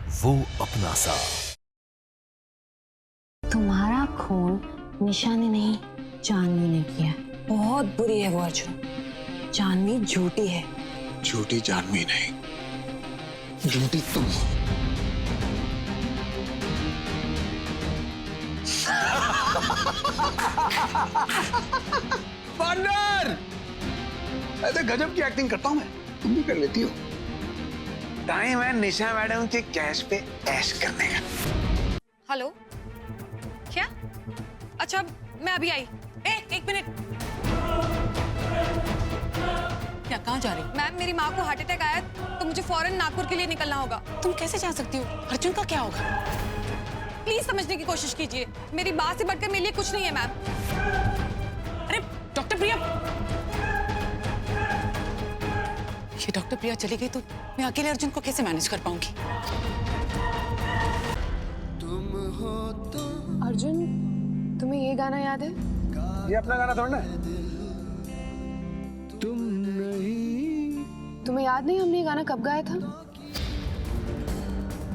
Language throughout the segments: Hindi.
वो अपना सा। तुम्हारा खून निशा ने नहीं, जानवी ने किया। बहुत बुरी है वो अर्जुन। जानवी झूठी है। झूठी जानवी नहीं, झूठी तुम। पार्टनर, ऐसे गजब की एक्टिंग करता हूं मैं, तुम भी कर लेती हो। टाइम है निशा मैडम के कैश पे ऐश करने का। हेलो, क्या? अच्छा मैं अभी आई। एक मिनट। क्या, कहाँ जा रही? मैम मेरी माँ को हार्ट अटैक आया तो मुझे फौरन नागपुर के लिए निकलना होगा। तुम कैसे जा सकती हो? अर्जुन का क्या होगा? प्लीज समझने की कोशिश कीजिए, मेरी बात से बढ़कर मेरे लिए कुछ नहीं है मैम। अरे डॉक्टर प्रिया, ये डॉक्टर प्रिया चली गई तो मैं अकेले अर्जुन को कैसे मैनेज कर पाऊंगी? अर्जुन, तुम्हें ये गाना याद है? ये अपना गाना थोड़ा ना है। तुम्हें याद नहीं हमने ये गाना कब गाया था?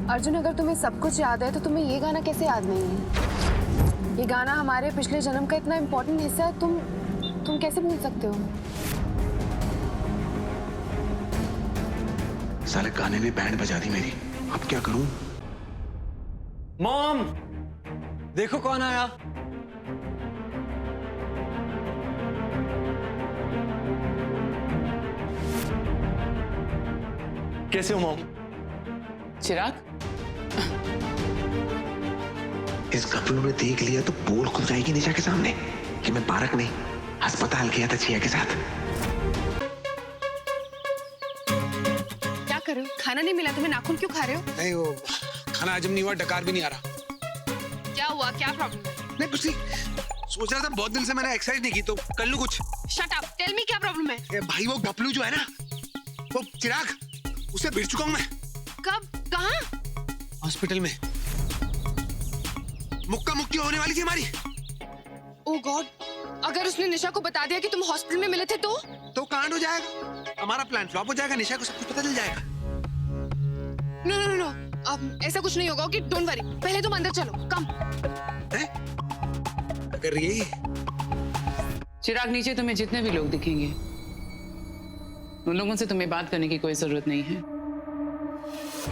अर्जुन, अगर तुम्हें सब कुछ याद है तो तुम्हें ये गाना कैसे याद नहीं है? ये गाना हमारे पिछले जन्म का इतना इम्पोर्टेंट हिस्सा है, तुम कैसे भूल सकते हो? साले गाने ने बैंड बजा दी मेरी, अब क्या करूं? मॉम, देखो कौन आया। कैसे हो मॉम? चिराग, इस गफलू ने देख लिया तो बोल खुल जाएगी निशा के सामने कि मैं पार्क नहीं, अस्पताल गया था छिया के साथ। क्या कर रहे हो? खाना नहीं मिला तुम्हें? नाखून क्यों खा रहे हो? नहीं, वो खाना हजम नहीं हुआ, डकार भी नहीं आ रहा। क्या हुआ? क्या प्रॉब्लम है? नहीं कुछ नहीं, सोच रहा था बहुत दिन से मैंने एक्सरसाइज नहीं की तो कर लूं कुछ। शट अप, टेल मी क्या प्रॉब्लम है? ए भाई, वो गफलू जो है ना, वो चिराग, उसे भिड़ चुका हूं मैं। कब? कहाँ? हॉस्पिटल में मुक्का मुक्की होने वाली थी हमारी। ओह गॉड, अगर उसने निशा को बता दिया कि तुम हॉस्पिटल में मिले थे तो कांड हो जाएगा, हमारा प्लान फ्लॉप हो जाएगा, निशा को सब कुछ पता चल जाएगा। नो नो नो, अब ऐसा कुछ नहीं होगा। ओके, डोंट वरी, पहले तुम अंदर चलो, कम। अगर ये चिराग, नीचे तुम्हें जितने भी लोग दिखेंगे उन लोगों से तुम्हें बात करने की कोई जरूरत नहीं है।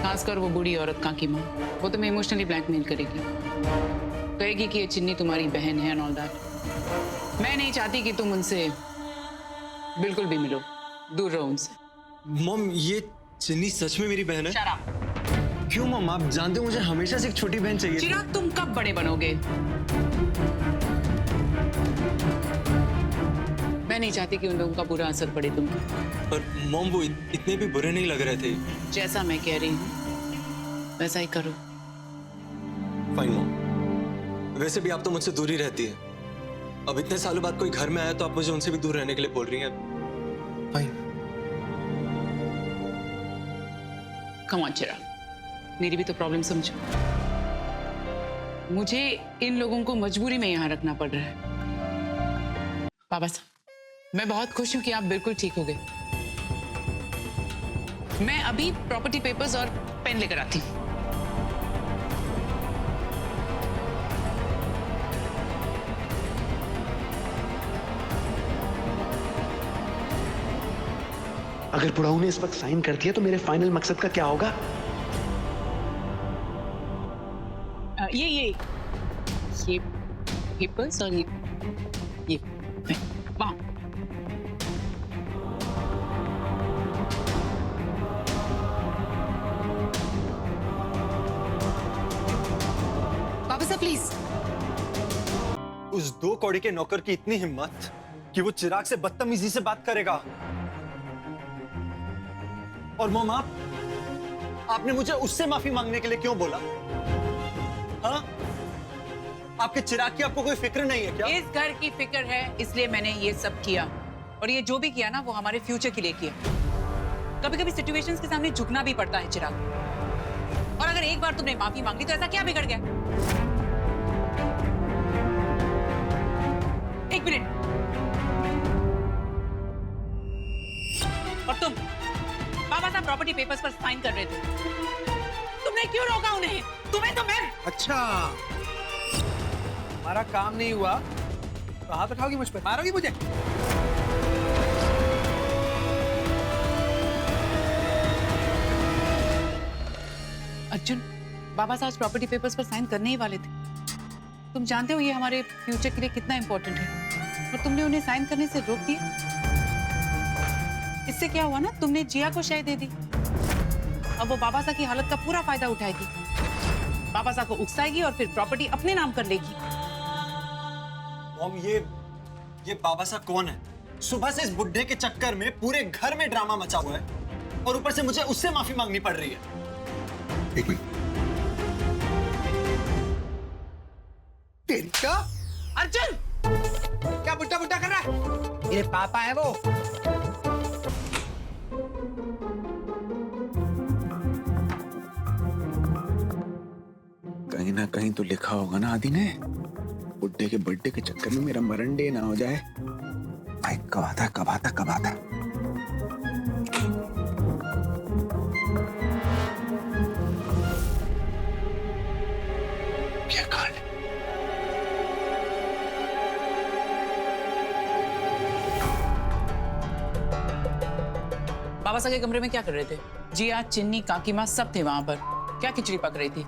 खासकर वो बूढ़ी औरत काकी माँ, वो तुम्हें इमोशनली ब्लैकमेल करेगी, कहेगी कि ये चिन्नी तुम्हारी बहन है एंड ऑल दैट। मैं नहीं चाहती कि तुम उनसे बिल्कुल भी मिलो, दूर रहो उनसे। मॉम, ये चिन्नी सच में मेरी बहन है? Shut up। क्यों मॉम, आप जानते हो मुझे हमेशा से एक छोटी बहन चाहिए थी। चिराग, तुम कब बड़े बनोगे? मैं नहीं चाहती कि उन लोगों का बुरा असर पड़े तुम पर। पर मॉम, वो इतने भी बुरे नहीं लग रहे थे। जैसा मैं कह रही हूँ वैसा ही करो। फाइन मॉम, वैसे भी आप तो मुझसे दूर ही रहती है। अब इतने सालों बाद कोई घर में आया तो आप मुझे उनसे भी दूर रहने के लिए बोल रही हैं। फाइन। कम ऑन चिराग, मेरी भी तो प्रॉब्लम समझो। मुझे इन लोगों को मजबूरी में यहाँ रखना पड़ रहा है। बाबा साहब, मैं बहुत खुश हूं कि आप बिल्कुल ठीक हो गए। मैं अभी प्रॉपर्टी पेपर्स और पेन लेकर आती हूँ। अगर बुढ़ाऊ ने इस वक्त साइन कर दिया तो मेरे फाइनल मकसद का क्या होगा? ये पेपर्स और ये वहाँ। बाबा साहब प्लीज। उस 2 कौड़ी के नौकर की इतनी हिम्मत कि वो चिराग से बदतमीजी से बात करेगा। और मॉम, आपने मुझे उससे माफी मांगने के लिए क्यों बोला? हाँ? आपके चिराग की आपको कोई फिक्र नहीं है क्या? इस घर की फिक्र है, इसलिए मैंने ये सब किया। और ये जो भी किया ना, वो हमारे फ्यूचर के लिए किया। कभी कभी सिचुएशंस के सामने झुकना भी पड़ता है चिराग। और अगर एक बार तुमने माफी मांगी तो ऐसा क्या बिगड़ गया? एक मिनट। और तुम बाबा साहब प्रॉपर्टी पेपर्स पर साइन कर रहे थे, तुमने क्यों रोका उन्हें? तुम्हें तो मैं अच्छा, हमारा काम नहीं हुआ तो हाथ उठाओगी मुझ पे, मारोगी मुझे? अर्जुन, बाबा साहब प्रॉपर्टी पेपर्स पर साइन करने ही वाले थे। तुम जानते हो ये हमारे फ्यूचर के लिए कितना इंपॉर्टेंट है, और तुमने उन्हें साइन करने से रोक दिया। इससे क्या हुआ ना, तुमने जिया को शय दे दी। अब वो बाबा साहब की हालत का पूरा फायदा उठाएगी, बाबा साहब को उकसाएगी और फिर प्रॉपर्टी अपने नाम कर लेगी। मॉम, ये बाबा साहब कौन है? सुबह से इस बुड्ढे के चक्कर में पूरे घर में ड्रामा मचा हुआ है और ऊपर से मुझे उससे माफी मांगनी पड़ रही है। एक मिनट, तेरी का अर्जुन, क्या बुड्ढा बुड्ढा कर रहा है? ये पापा है वो। कहीं ना कहीं तो लिखा होगा ना आदि ने, बुड्ढे के बर्थडे के चक्कर में मेरा मरण डे ना हो जाए। भाई कब आता कब आता कब आता। क्या कांड? बाबा साहब के कमरे में क्या कर रहे थे? जिया, चिन्नी, काकी माँ सब थे वहां पर। क्या खिचड़ी पक रही थी?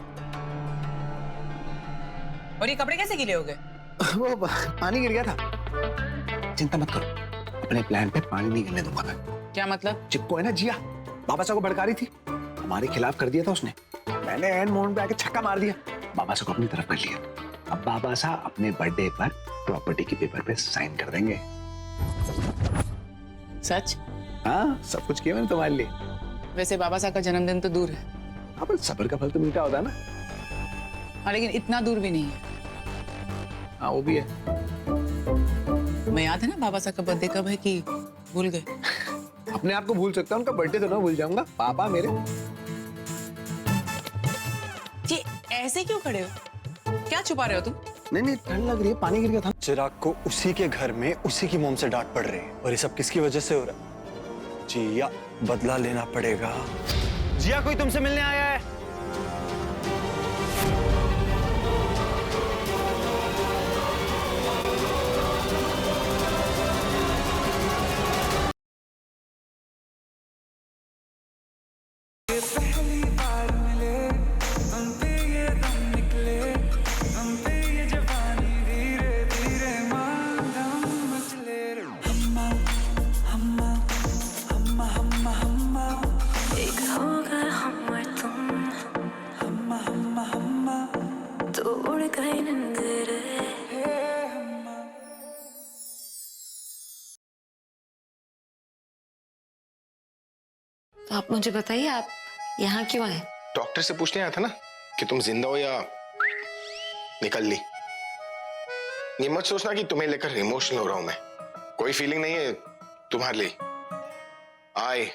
और ये कपड़े कैसे गीले हो गए? वो पानी गिर गया था। चिंता मत करो, अपने प्लान पे पानी नहीं गिरने दूंगा मैं। क्या मतलब? चिपको है ना जिया, बाबा साहब को भड़का रही थी, हमारे खिलाफ कर दिया था उसने। मैंने एंड मोमेंट पे आके छक्का मार दिया, बाबा साहब को अपनी तरफ कर लिया। अब बाबा साहब अपने बर्थडे पर प्रॉपर्टी के पेपर पे साइन कर देंगे। सच? हाँ, सब कुछ किया मैंने तुम्हारे लिए। वैसे बाबा साहब का जन्मदिन तो दूर है। हाँ, पर सब्र का फल तो मीठा होता है ना। हाँ, लेकिन इतना दूर भी नहीं है। हाँ, वो भी है। मैं याद है ना बाबा साहब का बर्थडे कब है कि भूल गए? अपने आप को भूल सकता हूँ, उनका बर्थडे तो ना भूल जाऊंगा। पापा मेरे। ये ऐसे क्यों खड़े हो? क्या छुपा रहे हो तुम? नहीं नहीं, ठंड लग रही है, पानी गिर गया था। चिराग को उसी के घर में उसी की मोम से डांट पड़ रही है, और ये सब किसकी वजह से हो रहा है? जिया, बदला लेना पड़ेगा। जिया, कोई तुमसे मिलने आया है? तो आप मुझे बताइए, आप यहाँ क्यों आए? डॉक्टर से पूछने आया था ना कि तुम जिंदा हो या निकल ली। ये मत सोचना कि तुम्हें लेकर इमोशनल हो रहा हूं मैं, कोई फीलिंग नहीं है तुम्हारे लिए। आए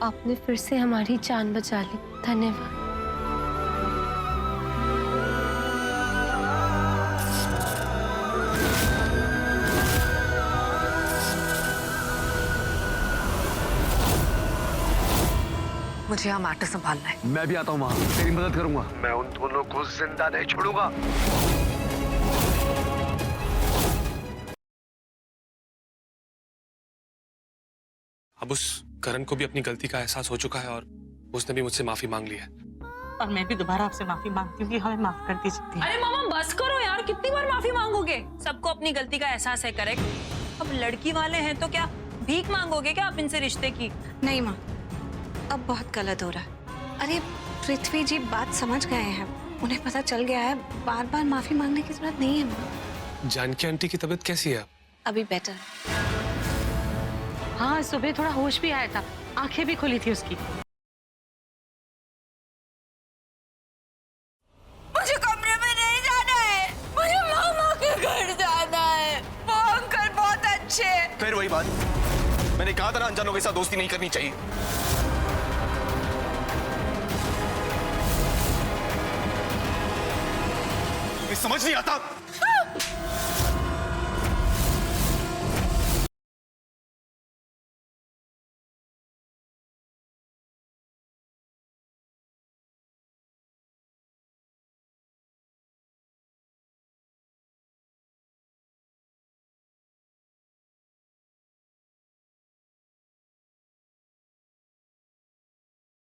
आपने फिर से हमारी जान बचा ली, धन्यवाद। मुझे यहाँ मैटर संभालना है। मैं भी आता हूँ वहां, तेरी मदद करूंगा। मैं उन दोनों को जिंदा नहीं छोड़ूंगा। अब उस करण को भी अपनी गलती का एहसास हो चुका है और उसने भी मुझसे माफी मांग ली है। और मैं भी दोबारा आपसे माफी मांगती हूँ कि हमें माफ कर दीजिए। अरे मामा बस करो यार, कितनी बार माफी मांगोगे? सबको अपनी गलती का एहसास है, करेक्ट। अब लड़की वाले हैं तो क्या भीख मांगोगे क्या आप इनसे रिश्ते की? नहीं माँ, अब बहुत गलत हो रहा है। अरे पृथ्वी जी बात समझ गए हैं, उन्हें पता चल गया है, बार बार माफी मांगने की जरूरत नहीं है माँ। जानकी आंटी की तबीयत कैसी है? अभी बेटर। हाँ, सुबह थोड़ा होश भी आया था, आंखें भी खुली थी उसकी। मुझे कमरे में नहीं जाना है, मुझे मामा के घर जाना है। वो अंकल बहुत अच्छे। फिर वही बात, मैंने कहा था ना अनजानों के साथ दोस्ती नहीं करनी चाहिए। तुम्हें समझ नहीं आता?